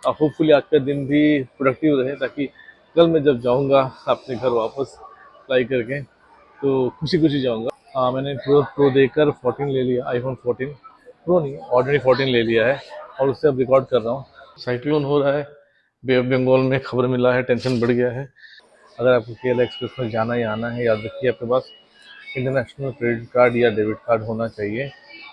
Hopefully आज का दिन भी प्रोडक्टिव रहे, ताकि कल मैं जब जाऊंगा अपने घर वापस फ्लाई करके तो खुशी खुशी जाऊंगा। मैंने प्रो देकर 14 ले लिया, आईफोन 14 प्रो नहीं, ऑर्डिनरी 14 ले लिया है और उससे अब रिकॉर्ड कर रहा हूँ। साइक्लोन हो रहा है, बे ऑफ बंगाल में खबर मिला है, टेंशन बढ़ गया है। अगर आपको केरला एक्सप्रेस में जाना या आना है, याद रखिए आपके पास इंटरनेशनल क्रेडिट कार्ड या डेबिट कार्ड होना चाहिए।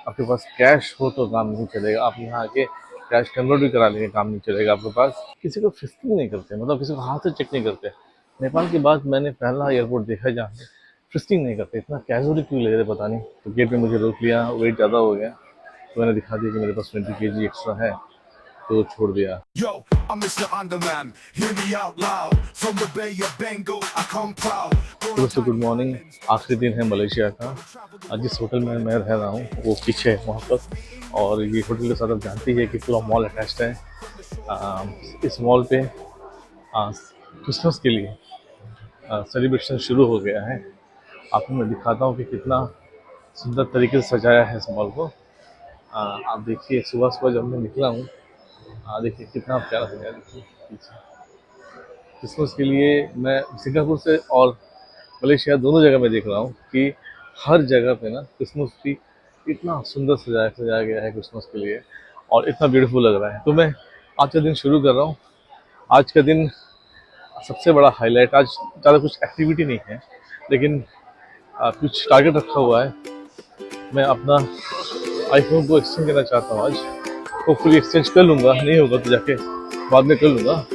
आपके पास कैश हो तो काम नहीं चलेगा, आप यहाँ आके कैश कन्वर्ट भी करा लेंगे, काम नहीं चलेगा आपके पास। किसी को फिस्किंग नहीं करते, मतलब किसी को हाथ से चेक नहीं करते। नेपाल के बाद मैंने पहला एयरपोर्ट देखा है जहाँ पे फिस्किंग नहीं करते। इतना कैजुअली क्यों ले रहे पता नहीं। तो गेट पे मुझे रोक लिया, वेट ज़्यादा हो गया तो मैंने दिखा दिया कि मेरे पास 20 kg एक्स्ट्रा है, तो छोड़ दिया। Yo, I'm Mr. Underman. Hear me out loud. From the Bay of Bengal, I come proud. दोस्तों गुड मॉर्निंग। आखिरी दिन है मलेशिया का। जिस होटल में मैं रह रहा हूँ वो पीछे है वहाँ पर, और ये होटल के साथ आप जानती है कि पूरा मॉल अटैच्ड है। इस मॉल पे क्रिसमस के लिए सेलिब्रेशन शुरू हो गया है। आपको मैं दिखाता हूँ कि कितना सुंदर तरीके से सजाया है इस मॉल को। आप देखिए, सुबह सुबह जब मैं निकला हूँ, देखिए कितना प्यारा सजाया। देखिए पीछे क्रिसमस के लिए मैं सिंगापुर से और मलेशिया दोनों जगह मैं देख रहा हूँ कि हर जगह पे ना क्रिसमस ट्री इतना सुंदर सजाया गया है क्रिसमस के लिए, और इतना ब्यूटीफुल लग रहा है। तो मैं आज का दिन शुरू कर रहा हूँ। आज का दिन सबसे बड़ा हाईलाइट, आज ज़्यादा कुछ एक्टिविटी नहीं है, लेकिन कुछ टारगेट रखा हुआ है। मैं अपना आईफोन को एक्सचेंज करना चाहता हूँ आज। होपफुली एक्सचेंज कर लूँगा, नहीं होगा तो जाके बाद में कर लूँगा।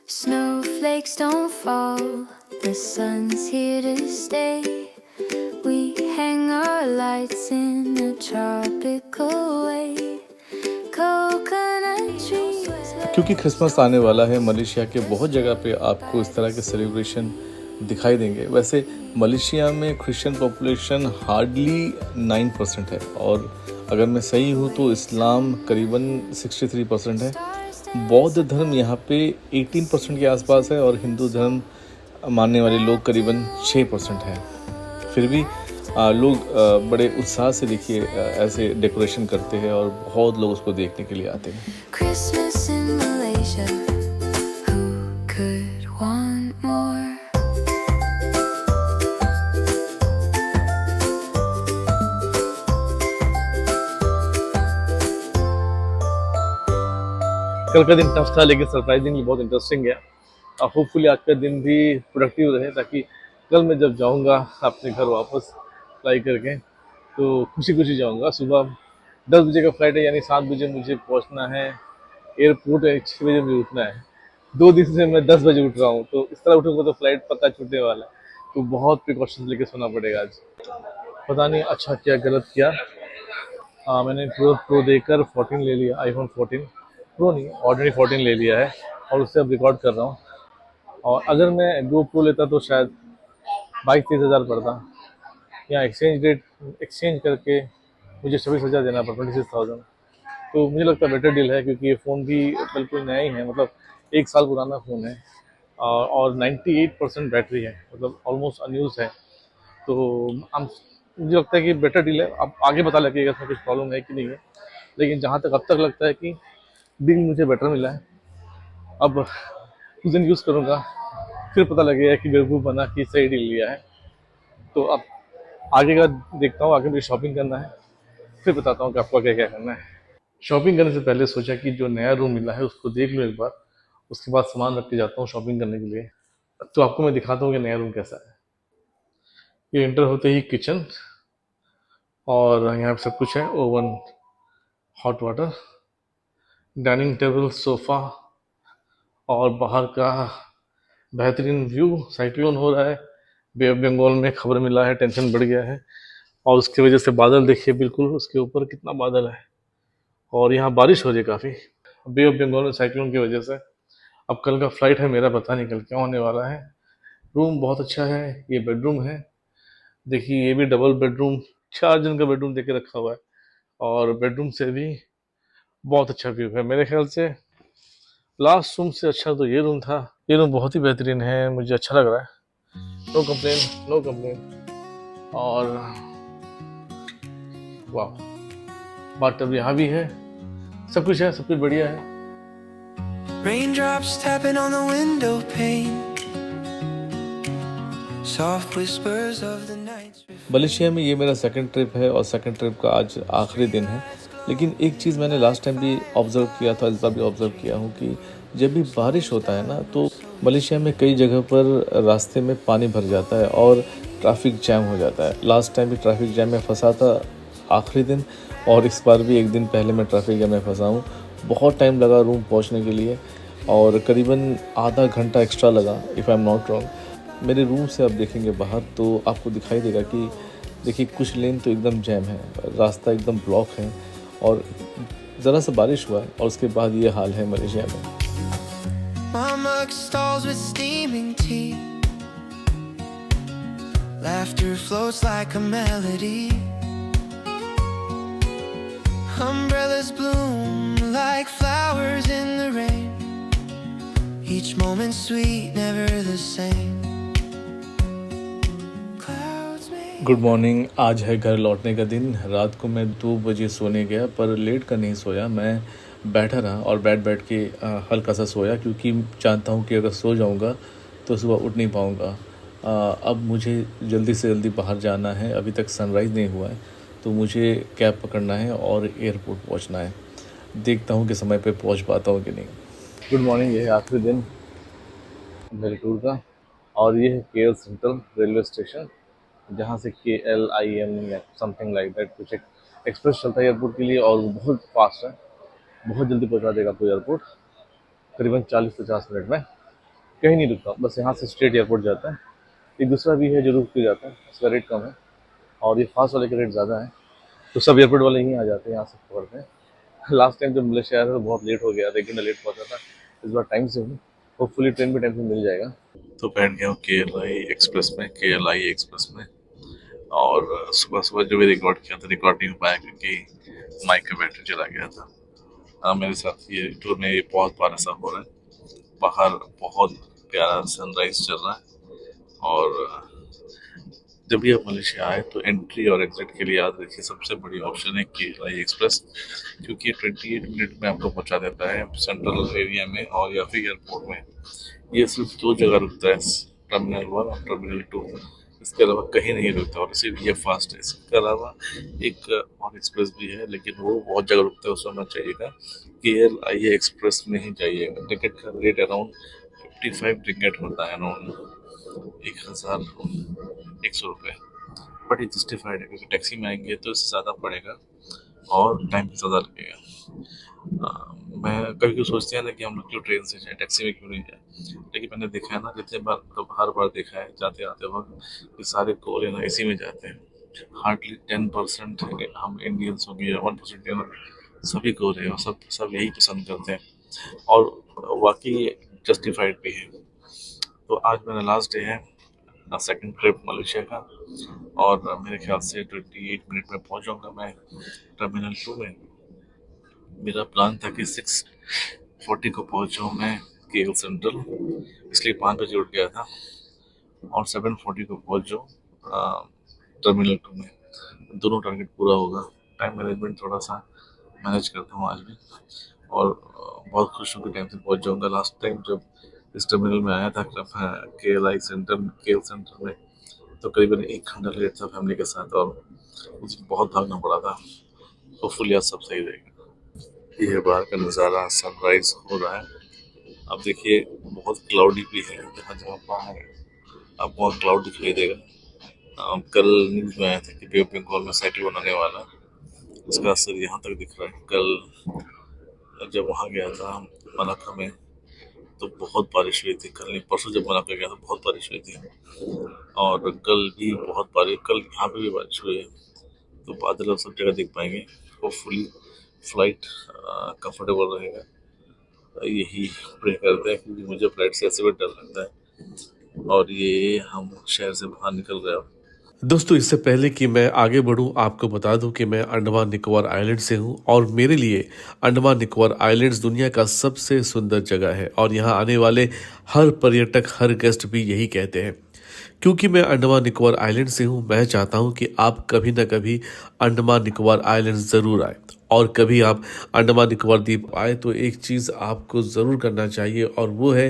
Snowflakes don't fall, the sun's here to stay. We hang our lights in a tropical way. Coconut trees. क्योंकि क्रिसमस आने वाला है, मलेशिया के बहुत जगह पे आपको इस तरह के सेलिब्रेशन दिखाई देंगे। वैसे मलेशिया में क्रिश्चियन पॉपुलेशन हार्डली 9% है, और अगर मैं सही हूँ तो इस्लाम करीबन 63% है। बौद्ध धर्म यहाँ पे 18% के आसपास है, और हिंदू धर्म मानने वाले लोग करीबन 6% हैं। फिर भी लोग बड़े उत्साह से देखिए ऐसे डेकोरेशन करते हैं, और बहुत लोग उसको देखने के लिए आते हैं। Christmas in Malaysia, who could want more? कल का दिन टफ था, लेकिन सरप्राइजिंगली बहुत इंटरेस्टिंग गया। होपफुली आज का दिन भी प्रोडक्टिव रहे, ताकि कल मैं जब जाऊंगा अपने घर वापस फ्लाई करके तो खुशी खुशी जाऊंगा। सुबह 10 बजे का फ्लाइट है, यानी 7 बजे मुझे पहुंचना है एयरपोर्ट है, 6 बजे मुझे उठना है। 2 दिन से मैं 10 बजे उठ रहा हूँ, तो इस तरह उठूंगा तो फ्लाइट पक्का छूटने वाला है। तो बहुत प्रिकॉशंस लेके सोना पड़ेगा आज। पता नहीं अच्छा किया गलत किया। मैंने प्रो देकर 14 ले लिया, आईफोन 14 प्रो नहीं, ऑर्डिनरी 14 ले लिया है और उससे अब रिकॉर्ड कर रहा हूँ। और अगर मैं गो प्रो लेता तो शायद 22-23 हज़ार पड़ता। यहाँ एक्सचेंज करके मुझे 26 हज़ार देना पड़ा, 26,000। तो मुझे लगता है बेटर डील है, क्योंकि ये फ़ोन भी बिल्कुल नया ही है, मतलब 1 साल पुराना फ़ोन है, और 98% बैटरी है, मतलब ऑलमोस्ट अनयूज है। तो हम मुझे लगता है कि बेटर डील है। अब आगे पता लगेगा इसमें कुछ प्रॉब्लम है कि नहीं है, लेकिन जहाँ तक अब तक लगता है कि डील मुझे बेटर मिला है। अब कुछ दिन यूज़ करूँगा, फिर पता लगेगा कि बेवकूफ़ बना कि सही डील लिया है। तो अब आगे का देखता हूँ, आगे मुझे शॉपिंग करना है, फिर बताता हूँ कि आपको क्या क्या करना है। शॉपिंग करने से पहले सोचा कि जो नया रूम मिला है उसको देख लूँ एक बार, उसके बाद सामान रख के जाता हूँ शॉपिंग करने के लिए। तो आपको मैं दिखाता हूँ कि नया रूम कैसा है। ये एंटर होते ही किचन, और यहाँ पे सब कुछ है, oven, hot water, dining table, sofa, और बाहर का बेहतरीन व्यू। साइक्लोन हो रहा है, बे ऑफ बंगाल में खबर मिला है, टेंशन बढ़ गया है, और उसकी वजह से बादल देखिए, बिल्कुल उसके ऊपर कितना बादल है, और यहाँ बारिश हो रही है काफ़ी बे ऑफ बंगाल में साइक्लोन की वजह से। अब कल का फ्लाइट है मेरा, पता नहीं कल क्या होने वाला है। रूम बहुत अच्छा है, ये बेडरूम है, देखिए ये भी डबल बेडरूम, 4 जन का बेडरूम देके रखा हुआ है, और बेडरूम से भी बहुत अच्छा व्यू है। मेरे ख्याल से लास्ट रूम से अच्छा तो ये रूम था। ये रूम बहुत ही बेहतरीन है, मुझे अच्छा लग रहा है। No complain, no complain. और वाह, बाथटब यहाँ भी है, सब कुछ है, सब कुछ बढ़िया है। Raindrops tapping on the window pane. Soft whispers of the night. Malaysia में ये मेरा सेकंड ट्रिप है और सेकंड ट्रिप का आज आखिरी दिन है। लेकिन एक चीज़ मैंने लास्ट टाइम भी ऑब्ज़र्व किया था, इस बार भी ऑब्ज़र्व किया हूँ कि जब भी बारिश होता है ना तो मलेशिया में कई जगह पर रास्ते में पानी भर जाता है और ट्रैफिक जैम हो जाता है। लास्ट टाइम भी ट्रैफिक जैम में फंसा था आखिरी दिन, और इस बार भी एक दिन पहले मैं ट्रैफिक जैम में फंसा हूँ। बहुत टाइम लगा रूम पहुँचने के लिए और करीबन आधा घंटा एक्स्ट्रा लगा, if I am not wrong. मेरे रूम से आप देखेंगे बाहर तो आपको दिखाई देगा कि देखिए कुछ लेन तो एकदम जैम है, रास्ता एकदम ब्लॉक है और ज़रा सा बारिश हुआ है और उसके बाद ये हाल है मलेशिया में। My mug stalls with steaming tea. Laughter floats like a melody. Umbrellas bloom like flowers in the rain. Each moment sweet, never the same. Clouds make good morning. आज है घर लौटने का दिन। रात को मैं 2 बजे सोने गया पर लेट कर नहीं सोया, मैं बैठा रहा और बैठ के हल्का सा सोया क्योंकि जानता हूँ कि अगर सो जाऊँगा तो सुबह उठ नहीं पाऊँगा। अब मुझे जल्दी से जल्दी बाहर जाना है, अभी तक सनराइज़ नहीं हुआ है तो मुझे कैब पकड़ना है और एयरपोर्ट पहुँचना है। देखता हूँ कि समय पे पहुँच पाता हूँ कि नहीं। Good morning. ये है आखिरी दिन मेरे टूर का और ये है KL सेंट्रल रेलवे स्टेशन, जहाँ से KLIM या समथिंग लाइक दैट कुछ एक एक्सप्रेस चलता है एयरपोर्ट के लिए और वो बहुत फास्ट है, बहुत जल्दी पहुँचा देगा आपको एयरपोर्ट। करीबन 40-50 मिनट में कहीं नहीं रुकता, बस यहाँ से स्ट्रेट एयरपोर्ट जाता है। एक दूसरा भी है जो रुक के जाता है, उसका रेट कम है और ये फास्ट वाले का रेट ज़्यादा है, तो सब एयरपोर्ट वाले ही आ जाते हैं, यहाँ से पकड़ते हैं। लास्ट टाइम जब मलेशिया आया था तो बहुत लेट हो गया, लेकिन लेट पहुँचा था। इस बार टाइम से हूँ, होपफुली ट्रेन भी टाइम से मिल जाएगा। तो बैठ गया हूँ KLI एक्सप्रेस में और सुबह जो भी रिकॉर्ड किया था रिकॉर्ड नहीं हो पाया क्योंकि माइक का बैटरी चला गया था। मेरे साथ ये टूर में ये बहुत बार ऐसा हो रहा है। बाहर बहुत प्यारा सनराइज चल रहा है और जब भी आप मलेशिया आए तो एंट्री और एग्जिट के लिए याद रखिए सबसे बड़ी ऑप्शन है KLI एक्सप्रेस, क्योंकि 28 मिनट में आपको पहुंचा देता है सेंट्रल एरिया में और या फिर एयरपोर्ट में। ये सिर्फ 2 जगह रुकता है, टर्मिनल 1 और टर्मिनल 2, इसके अलावा कहीं नहीं रुकता और इसीलिए फास्ट है। इसके अलावा एक और एक्सप्रेस भी है लेकिन वो बहुत जगह रुकता है, उसमें मत चाहिएगा, KLI एक्सप्रेस में ही जाइएगा। टिकट का रेट अराउंड 55 रिंगेट होता है, अराउंड 1100 रुपये, बट ये जस्टिफाइड है क्योंकि टैक्सी में आएंगे तो इससे ज़्यादा पड़ेगा और टाइम भी ज़्यादा लगेगा। मैं कभी कभी सोचते हैं ना कि हम लोग क्यों ट्रेन से जाए, टैक्सी में क्यों नहीं जाए, लेकिन मैंने देखा है ना जितने बार मतलब हर बार देखा है जाते आते वक्त कि सारे कोरियन ना इसी में जाते हैं। हार्डली 10% हम इंडियंस होंगे या 1% सभी कोरियन और सब यही पसंद करते हैं और वाकई जस्टिफाइड भी है। तो आज मेरा लास्ट डे है सेकंड ट्रिप मलेशिया का और मेरे ख्याल से 28 मिनट में पहुंच जाऊंगा मैं टर्मिनल 2 में। मेरा प्लान था कि 6:40 को पहुंच जाऊँ मैं KL सेंट्रल, इसलिए 5 बजे उठ गया था और 7:40 को पहुंच जाऊँ टर्मिनल 2 में। दोनों टारगेट पूरा होगा। टाइम मैनेजमेंट थोड़ा सा मैनेज करता हूँ आज भी और बहुत खुश हूँ कि टाइम से पहुंच जाऊँगा। लास्ट टाइम जब इस टर्मिनल में आया था KL सेंटर में तो करीबन 1 घंटा लेट था फैमिली के साथ और उस बहुत भागना पड़ा था। होपफुली आज सब सही रहेगा। ये बाहर का नज़ारा, सनराइज हो रहा है। अब देखिए बहुत क्लाउडी भी है, जहाँ बाहर अब बहुत क्लाउड दिखाई देगा। कल न्यूज़ में आया था कि बे ऑफ बंगाल में साइक्लोन आने वाला, उसका असर यहाँ तक दिख रहा है। कल जब वहाँ गया था मलाक्का में तो बहुत बारिश हुई थी, कल नहीं परसों जब मलाक्का गया तो बहुत बारिश हुई थी और कल भी बहुत बारिश, कल यहाँ पे भी बारिश हुई है। तो बादल सब जगह दिख पाएंगे। होपफुली फ्लाइट कंफर्टेबल रहेगा, यही प्रे करते हैं क्योंकि मुझे फ्लाइट से ऐसे भी डर लगता है। और ये हम शहर से बाहर निकल रहे हैं। दोस्तों, इससे पहले कि मैं आगे बढ़ूं आपको बता दूं कि मैं अंडमान निकोबार आइलैंड से हूं और मेरे लिए अंडमान निकोबार आइलैंड्स दुनिया का सबसे सुंदर जगह है और यहां आने वाले हर पर्यटक, हर गेस्ट भी यही कहते हैं। क्योंकि मैं अंडमान निकोबार आइलैंड से हूँ, मैं चाहता हूँ कि आप कभी ना कभी अंडमान निकोबार आइलैंड ज़रूर आए। और कभी आप अंडमान निकोबार द्वीप आए तो एक चीज़ आपको ज़रूर करना चाहिए और वो है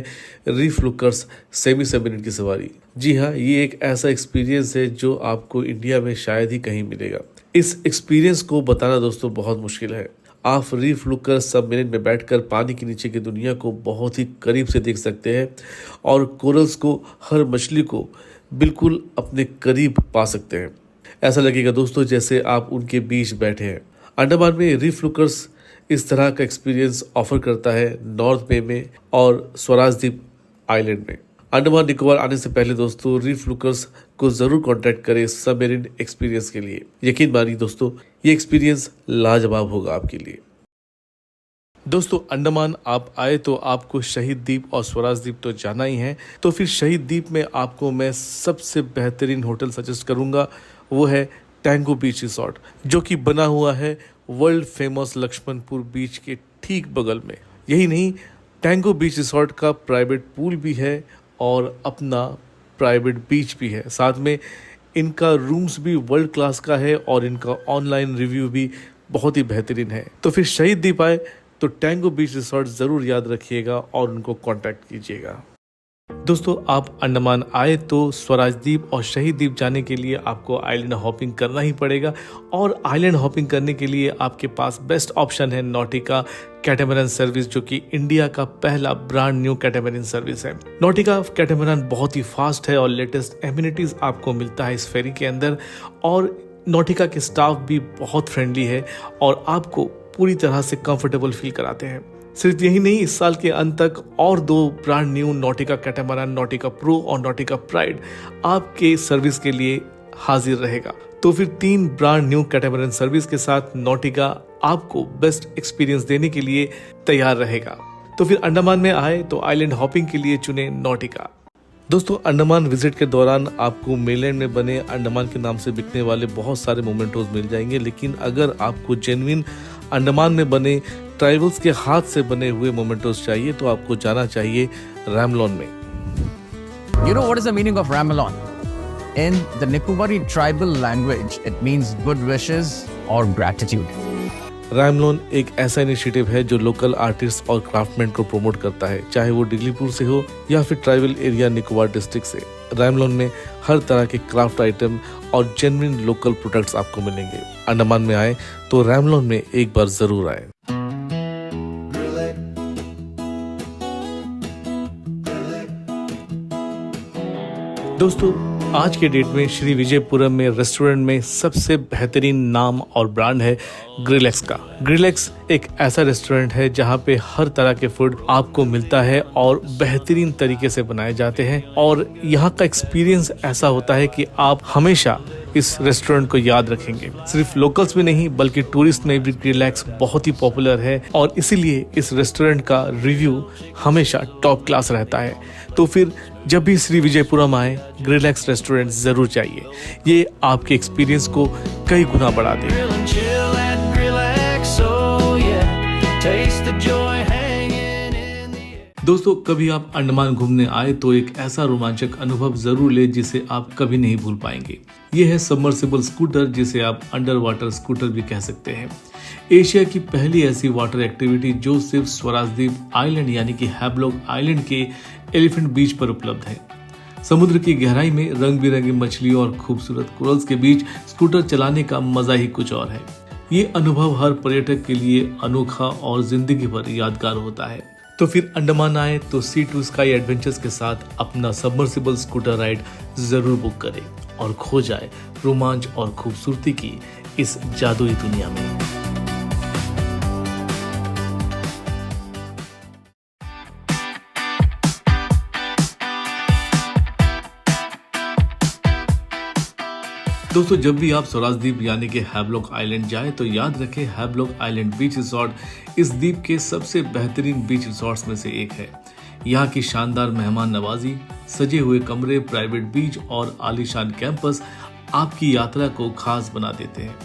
रीफ लुकर्स सेमी सबमरीन की सवारी। जी हाँ, ये एक ऐसा एक्सपीरियंस है जो आपको इंडिया में शायद ही कहीं मिलेगा। इस एक्सपीरियंस को बताना दोस्तों बहुत मुश्किल है। आप रीफ लुकर सबमरीन में बैठकर पानी के नीचे की दुनिया को बहुत ही करीब से देख सकते हैं और कोरल्स को, हर मछली को बिल्कुल अपने करीब पा सकते हैं। ऐसा लगेगा दोस्तों जैसे आप उनके बीच बैठे हैं। अंडमान में रीफ लुकर्स इस तरह का एक्सपीरियंस ऑफर करता है नॉर्थ बे में और स्वराज द्वीप आइलैंड में। अंडमान निकोबार आने से पहले दोस्तों रीफ लुकर्स को जरूर कांटेक्ट करें सबमरीन एक्सपीरियंस के लिए। यकीन मानिए दोस्तों, ये एक्सपीरियंस लाजवाब होगा आपके लिए। दोस्तों, अंडमान आप आए तो आपको शहीद द्वीप और स्वराज द्वीप तो जाना ही है। तो फिर शहीद द्वीप में आपको मैं सबसे बेहतरीन होटल सजेस्ट करूंगा, वो है टैंगो बीच रिसोर्ट, जो कि बना हुआ है वर्ल्ड फेमस लक्ष्मणपुर बीच के ठीक बगल में। यही नहीं, टैंगो बीच रिसोर्ट का प्राइवेट पूल भी है और अपना प्राइवेट बीच भी है। साथ में इनका रूम्स भी वर्ल्ड क्लास का है और इनका ऑनलाइन रिव्यू भी बहुत ही बेहतरीन है। तो फिर शहीद द्वीप आए तो टैंगो बीच रिसोर्ट ज़रूर याद रखिएगा और उनको कांटेक्ट कीजिएगा। दोस्तों, आप अंडमान आए तो स्वराज द्वीप और शहीद द्वीप जाने के लिए आपको आइलैंड हॉपिंग करना ही पड़ेगा। और आइलैंड हॉपिंग करने के लिए आपके पास बेस्ट ऑप्शन है नॉटिका कैटामरन सर्विस, जो कि इंडिया का पहला ब्रांड न्यू कैटामरन सर्विस है। नॉटिका कैटामरन बहुत ही फास्ट है और लेटेस्ट एमिनिटीज आपको मिलता है इस फेरी के अंदर। और नॉटिका के स्टाफ भी बहुत फ्रेंडली है और आपको पूरी तरह से कंफर्टेबल फील कराते हैं। सिर्फ यही नहीं, इस साल के अंत तक और 2 ब्रांड न्यू नॉटिका कैटामरन, नॉटिका प्रो और नॉटिका प्राइड आपके सर्विस के लिए हाजिर रहेगा। तो फिर 3 ब्रांड न्यू कैटामरन सर्विस के साथ नॉटिका आपको बेस्ट एक्सपीरियंस देने के लिए तैयार रहेगा। तो फिर अंडमान में आए तो आइलैंड हॉपिंग के लिए चुने नॉटिका। दोस्तों, अंडमान विजिट के दौरान आपको मेनलैंड में बने अंडमान के नाम से बिकने वाले बहुत सारे मोमेंटोज मिल जाएंगे, लेकिन अगर आपको जेन्युइन अंडमान में बने ट्राइबल्स के हाथ से बने हुए मोमेंटोज चाहिए तो आपको जाना चाहिए रैमलोन में। You know what is the meaning of Ramelon? In the Nikobari tribal language, it means good wishes or gratitude. रैमलोन एक ऐसा इनिशिएटिव है जो लोकल आर्टिस्ट और क्राफ्टमैन को प्रमोट करता है, चाहे वो डिगलीपुर से हो या फिर ट्राइबल एरिया निकोबार डिस्ट्रिक्ट से। रैमलोन में हर तरह के क्राफ्ट आइटम और जेन्युइन लोकल प्रोडक्ट्स आपको मिलेंगे। अंडमान में आए तो रैमलोन में एक बार जरूर आए। दोस्तों, आज के डेट में श्री विजयपुरम में रेस्टोरेंट में सबसे बेहतरीन नाम और ब्रांड है ग्रिलेक्स का। ग्रिलेक्स एक ऐसा रेस्टोरेंट है जहां पे हर तरह के फूड आपको मिलता है और बेहतरीन तरीके से बनाए जाते हैं। और यहाँ का एक्सपीरियंस ऐसा होता है कि आप हमेशा इस रेस्टोरेंट को याद रखेंगे। सिर्फ लोकल्स में नहीं बल्कि टूरिस्ट में भी ग्रिलेक्स बहुत ही पॉपुलर है और इसीलिए इस रेस्टोरेंट का रिव्यू हमेशा टॉप क्लास रहता है। तो फिर जब भी श्री विजयपुरम आए, ग्रिलेक्स रेस्टोरेंट जरूर चाहिए। ये आपके एक्सपीरियंस को कई गुना बढ़ा देगा। दोस्तों, कभी आप अंडमान घूमने आए तो एक ऐसा रोमांचक अनुभव जरूर ले जिसे आप कभी नहीं भूल पाएंगे। ये है सबमर्सिबल स्कूटर, जिसे आप अंडर वाटर स्कूटर भी कह सकते हैं। एशिया की पहली ऐसी वाटर एक्टिविटी जो सिर्फ स्वराज द्वीप आइलैंड यानी कि हैवलॉक आइलैंड के एलिफेंट बीच पर उपलब्ध है। समुद्र की गहराई में रंग बिरंगी मछलियों और खूबसूरत कोरल्स के बीच स्कूटर चलाने का मजा ही कुछ और है। ये अनुभव हर पर्यटक के लिए अनोखा और जिंदगी भर यादगार होता है। तो फिर अंडमान आए तो सी टू स्काई एडवेंचर्स के साथ अपना सबमर्सिबल स्कूटर राइड जरूर बुक करें और खो जाए रोमांच और खूबसूरती की इस जादुई दुनिया में। दोस्तों, जब भी आप स्वराज द्वीप यानी कि हैवलॉक आइलैंड जाए तो याद रखें हैवलॉक आइलैंड बीच रिसोर्ट इस द्वीप के सबसे बेहतरीन बीच रिसोर्ट्स में से एक है। यहाँ की शानदार मेहमान नवाजी, सजे हुए कमरे, प्राइवेट बीच और आलीशान कैंपस आपकी यात्रा को खास बना देते हैं।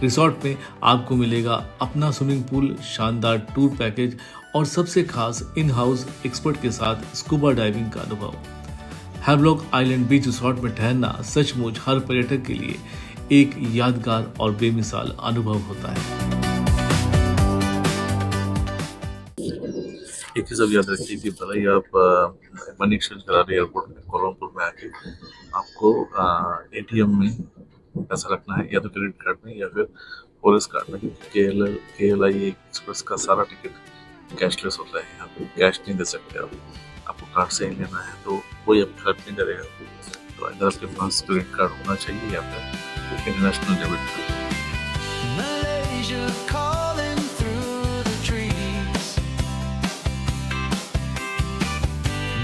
रिसोर्ट में आपको मिलेगा अपना स्विमिंग पूल, शानदार टूर पैकेज और सबसे खास इन हाउस एक्सपर्ट के साथ स्कूबा डाइविंग का अनुभव। हैवलॉक आइलैंड बीच रिसोर्ट में ठहरना सचमुच हर पर्यटक के लिए एक यादगार और बेमिसाल अनुभव होता है। एक चीज़ अब याद रखिए कि भले ही आप मनी एक्सचेंज करा रहे एयरपोर्ट में कोलमपुर में आके आपको एटीएम में पैसा रखना है, या तो क्रेडिट कार्ड में या फिर पोलिस कार्ड में, क्योंकि KLI एक्सप्रेस का सारा टिकट कैशलेस होता है। यहाँ पे कैश नहीं दे सकते आप, आपको कार्ड से ही लेना है, तो कोई आपकी हेल्प नहीं करेगा। तो अगर आपके पास क्रेडिट कार्ड होना चाहिए या फिर international debit card. Malaysia calling through the trees.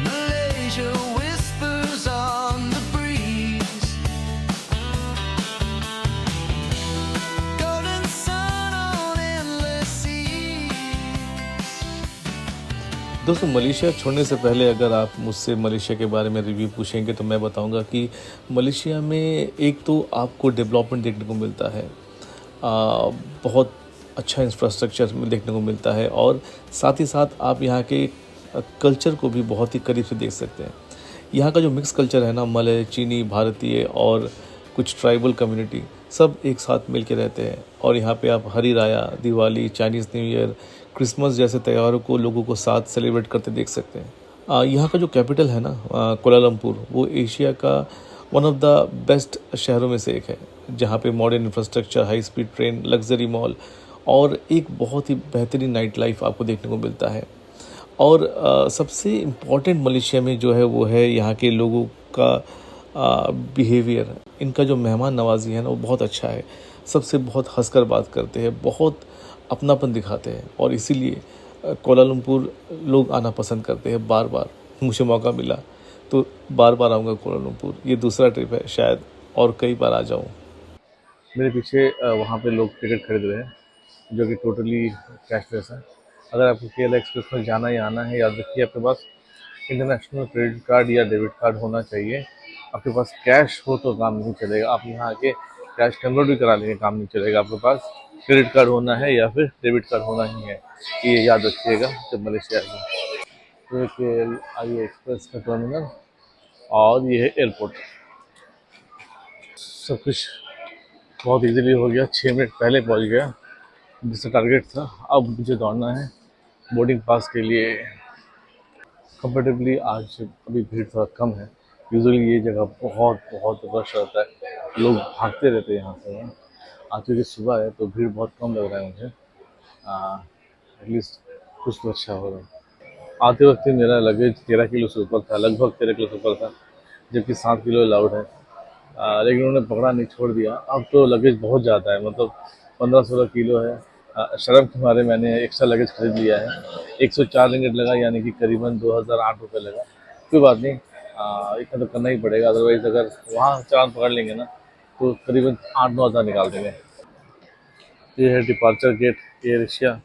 Malaysia whispers on the breeze. Golden sun on endless seas. दोस्तों, मलेशिया छोड़ने से पहले अगर आप मुझसे मलेशिया के बारे में रिव्यू पूछेंगे तो मैं बताऊंगा कि मलेशिया में एक तो आपको डेवलपमेंट देखने को मिलता है, बहुत अच्छा इंफ्रास्ट्रक्चर में देखने को मिलता है, और साथ ही साथ आप यहाँ के कल्चर को भी बहुत ही करीब से देख सकते हैं। यहाँ का जो मिक्स कल्चर है ना, मलय, चीनी, भारतीय और कुछ ट्राइबल कम्युनिटी सब एक साथ मिल के रहते हैं। और यहाँ पे आप हरी राया, Diwali, Chinese new year, Christmas जैसे त्योहारों को लोगों को साथ सेलिब्रेट करते देख सकते हैं। यहाँ का जो कैपिटल है ना, कोलालमपुर, वो एशिया का वन ऑफ द बेस्ट शहरों में से एक है, जहाँ पे modern infrastructure, high speed train, luxury mall और एक बहुत ही बेहतरीन नाइट लाइफ आपको देखने को मिलता है। और सबसे इम्पॉर्टेंट मलेशिया में जो है वो है यहाँ के लोगों का बिहेवियर। इनका जो मेहमान नवाजी है ना, वो बहुत अच्छा है। सबसे बहुत हंसकर बात करते हैं, बहुत अपनापन दिखाते हैं, और इसीलिए कोलालमपुर लोग आना पसंद करते हैं। बार बार मुझे मौका मिला तो बार बार आऊँगा कोलालमपुर। ये दूसरा ट्रिप है, शायद और कई बार आ जाऊँ। मेरे पीछे वहाँ पे लोग टिकट खरीद रहे हैं, जो कि टोटली कैशलेस है। अगर आपको KLI एक्सप्रेस में जाना या आना है, याद रखिए आपके पास इंटरनेशनल क्रेडिट कार्ड या डेबिट कार्ड होना चाहिए। आपके पास कैश हो तो काम नहीं चलेगा, आप यहाँ आके कैश कन्वर्ट भी करा लेंगे, काम नहीं चलेगा। आपके पास क्रेडिट कार्ड होना है या फिर डेबिट कार्ड होना ही है, ये याद रखिएगा जब मलेशिया आएंगे। तो KLI एक्सप्रेस का टर्मिनल और ये है एयरपोर्ट। सब कुछ बहुत इजीली हो गया, 6 मिनट पहले पहुंच गया जिसका टारगेट था। अब मुझे दौड़ना है बोर्डिंग पास के लिए। कंफर्टेबली आज अभी भीड़ थोड़ा कम है। यूजुअली ये जगह बहुत बहुत रश रहता है, लोग भागते रहते हैं यहाँ से। आज क्योंकि सुबह है तो भीड़ बहुत कम लग रहा है मुझे, एटलीस्ट कुछ तो अच्छा हो रहा है। आते वक्त ही मेरा लगेज 13 किलो से ऊपर था, लगभग 13 किलो से ऊपर था, जबकि 7 किलो अलाउड है। लेकिन उन्होंने पकड़ा नहीं, छोड़ दिया। अब तो लगेज बहुत ज़्यादा है, मतलब 15-16 किलो है। शर्म के मारे मैंने एक्स्ट्रा लगेज खरीद लिया है। 104 रिंगिट लगा, यानी कि करीबन 2008 रुपये लगा। कोई बात नहीं, इतना तो करना ही पड़ेगा, अदरवाइज़ अगर वहाँ चालान पकड़ लेंगे ना तो करीबन 8-9 हज़ार निकाल देंगे। ये है डिपार्चर गेट। एयर एशिया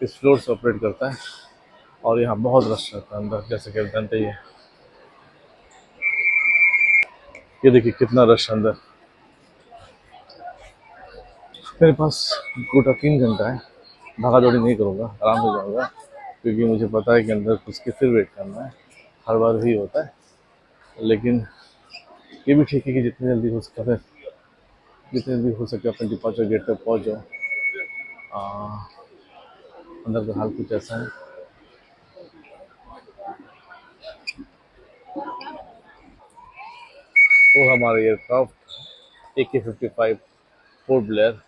इस फ्लोर से ऑपरेट करता है, और यहाँ बहुत रश रहता है अंदर, जैसे कि आप जानते ही हैं। ये देखिए कितना रश अंदर। मेरे पास गोटा 3 घंटा है, भागा दौड़ी नहीं करूँगा, आराम से जाऊँगा, क्योंकि मुझे पता है कि अंदर घुस के फिर वेट करना है। हर बार भी होता है, लेकिन ये भी ठीक है कि जितनी जल्दी हो सके अपने डिपार्चर गेट तक पहुँच जाओ। अंदर का हाल कुछ ऐसा है। तो हमारा aircraft AK-55 port Blair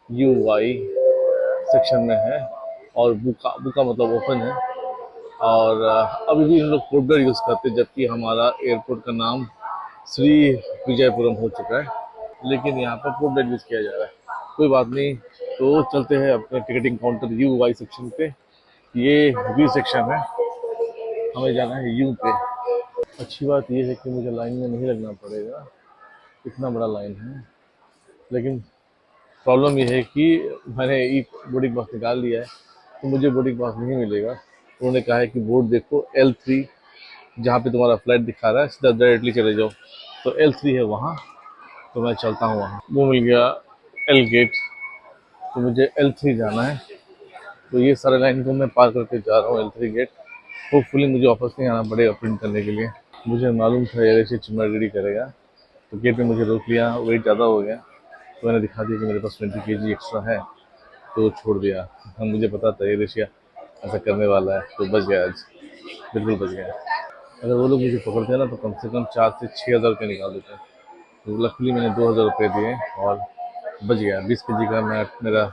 UI section में है, और बुका मतलब ओपन है। और अभी भी हम लोग पोर्ट ब्लेयर यूज़ करते हैं, जबकि हमारा एयरपोर्ट का नाम श्री विजयपुरम हो चुका है, लेकिन यहाँ पर पोर्ट ब्लेयर यूज़ किया जा रहा है। कोई बात नहीं, तो चलते हैं अपने टिकटिंग काउंटर UI सेक्शन पे। ये V सेक्शन है, हमें जाना है U पे। अच्छी बात यह है कि मुझे लाइन में नहीं लगना पड़ेगा, इतना बड़ा लाइन है। लेकिन प्रॉब्लम यह है कि मैंने बोर्डिंग पास निकाल लिया है, तो मुझे बोर्डिंग पास नहीं मिलेगा। उन्होंने कहा है कि बोर्ड देखो L3, जहाँ पे तुम्हारा फ्लाइट दिखा रहा है सीधा डायरेक्टली चले जाओ। तो L3 है वहाँ, तो मैं चलता हूँ वहाँ। वो मिल गया L गेट, तो मुझे L3 जाना है। तो ये सारे लाइन को मैं पार करके जा रहा हूँ L3 गेट। होपफुली मुझे वापस नहीं आना पड़ेगा प्रिंट करने के लिए। मुझे मालूम था एयर एशिया चुनागीरी करेगा, तो गेट पे मुझे रोक लिया, वेट ज़्यादा हो गया तो मैंने दिखा दिया कि मेरे पास 20 kg एक्स्ट्रा है, तो छोड़ दिया। हाँ, मुझे पता था एयर एशिया ऐसा करने वाला है, तो बच गया आज, बिल्कुल बच गया। अगर वो लोग मुझे पकड़ते हैं ना तो कम से कम 4 से 6 हज़ार रुपये निकाल देते हैं। तो लकीली मैंने 2 हज़ार रुपये दिए और बच गया। 20 kg का मेरा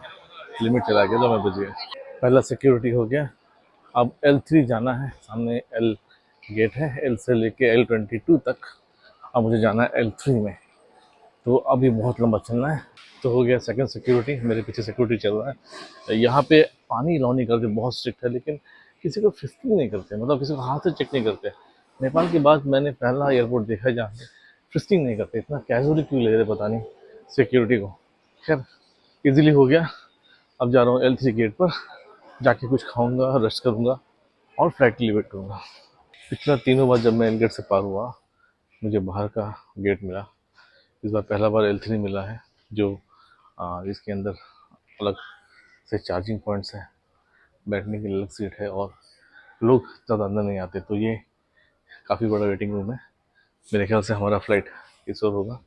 लिमिट चला गया तो मैं बच गया। पहला सिक्योरिटी हो गया। अब L3 जाना है, सामने L गेट है, L से लेके L22 तक। अब मुझे जाना है L3 में, तो अभी बहुत लंबा चलना है। तो हो गया सेकंड सिक्योरिटी, मेरे पीछे सिक्योरिटी चल रहा है। यहाँ पे पानी अलाउ नहीं करते, बहुत स्ट्रिक्ट है, लेकिन किसी को फिस्किंग नहीं करते, मतलब किसी को हाथ से चेक नहीं करते। नेपाल के बाद मैंने पहला एयरपोर्ट देखा है जहाँ पे फिस्किंग नहीं करते। इतना कैजुअली क्यों ले रहे पता नहीं सिक्योरिटी को। खैर इजीली हो गया। अब जा रहा हूँ L3 गेट पर, जाके कुछ खाऊंगा, रेस्ट करूंगा और फ्लाइट के लिए वेट करूंगा। पिछला तीनों बार जब मैं एल गेट से पार हुआ, मुझे बाहर का गेट मिला। इस बार पहला बार L3 मिला है, जो इसके अंदर अलग से चार्जिंग पॉइंट्स हैं, बैठने की अलग सीट है और लोग ज़्यादा अंदर नहीं आते। तो ये काफ़ी बड़ा वेटिंग रूम है। मेरे ख्याल से हमारा फ्लाइट इस ओर होगा।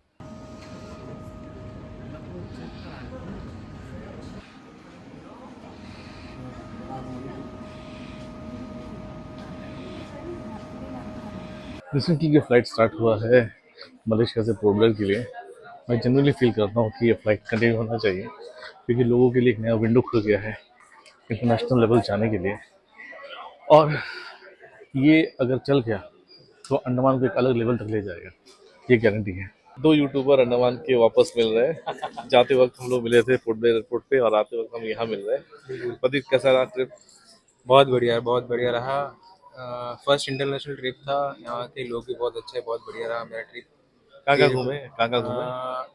रिसेंटली ये फ़्लाइट स्टार्ट हुआ है मलेशिया से पोर्ट ब्लेयर के लिए। मैं जनरली फील करता हूँ कि ये फ़्लाइट कंटिन्यू होना चाहिए, क्योंकि लोगों के लिए एक नया विंडो खुल गया है इंटरनेशनल लेवल जाने के लिए। और ये अगर चल गया तो अंडमान को एक अलग लेवल तक ले जाएगा, ये गारंटी है। 2 यूट्यूबर अंडमान के वापस मिल रहे हैं। जाते वक्त हम लोग मिले थे पोर्ट ब्लेयर एयरपोर्ट पे और आते वक्त हम यहाँ मिल रहे हैं। प्रदीप, कैसा रहा ट्रिप? बहुत बढ़िया है, बहुत बढ़िया रहा। फर्स्ट इंटरनेशनल ट्रिप था, यहाँ के लोग भी बहुत अच्छे, बहुत बढ़िया रहा मेरा ट्रिप। कहाँ घूमे, कहाँ घूमे?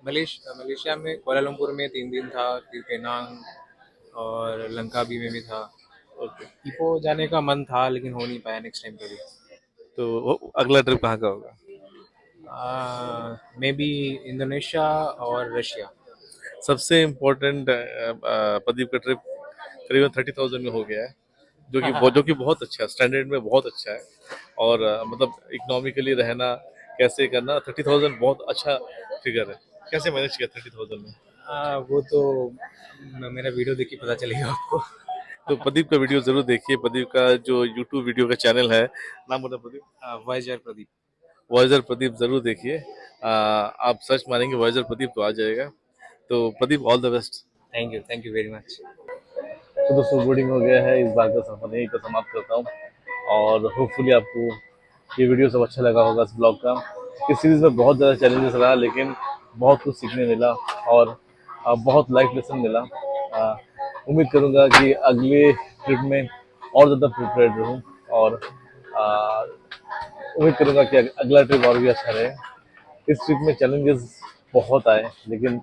मलेशिया में कोलालमपुर में 3 दिन था, फिर पेनांग और लंकावी में भी था। इपो जाने का मन था लेकिन हो नहीं पाया नेक्स्ट टाइम कभी। तो अगला ट्रिप कहाँ का होगा? मे बी इंडोनेशिया और रशिया। सबसे इम्पोर्टेंट प्रदीप का ट्रिप करीबन 30,000 में हो गया है, जो कि बहुत अच्छा है, स्टैंडर्ड में बहुत अच्छा है। और मतलब इकोनॉमिकली रहना कैसे करना, 30,000 बहुत अच्छा फिगर है। कैसे मैनेज किया 30,000 में? वो तो मेरा वीडियो देख के पता चलेगा आपको। तो प्रदीप का वीडियो जरूर देखिए। प्रदीप का जो यूट्यूब वीडियो का चैनल है, नाम बोला प्रदीप? वाइजर प्रदीप। वॉयजर प्रदीप जरूर देखिए। आप सर्च मारेंगे वॉयजर प्रदीप तो आ जाएगा। तो Pradeep, all the best. Thank you very much. तो दोस्तों बोर्डिंग हो गया है, इस बार का सफर यहीं पर समाप्त करता हूँ। और होपफुली आपको ये वीडियो सब अच्छा लगा होगा। इस ब्लॉग का, इस सीरीज़ में बहुत ज़्यादा चैलेंजेस रहा, लेकिन बहुत कुछ सीखने मिला और बहुत लाइफ लेसन मिला। उम्मीद करूँगा कि अगले ट्रिप में और ज़्यादा प्रिपेयर्ड रहूँ और उम्मीद करूँगा कि अगला ट्रिप और भी अच्छा रहे। इस ट्रिप में चैलेंजेस बहुत आए, लेकिन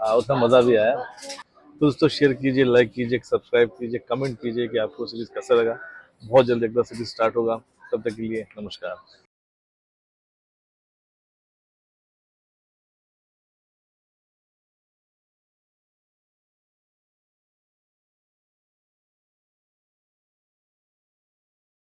उतना मज़ा भी आया। तो दोस्तों शेयर कीजिए, लाइक कीजिए, सब्सक्राइब कीजिए, कमेंट कीजिए कि आपको सीरीज़ कैसा लगा। बहुत जल्द एक बार सीरीज़ स्टार्ट होगा। तब तक के लिए नमस्कार।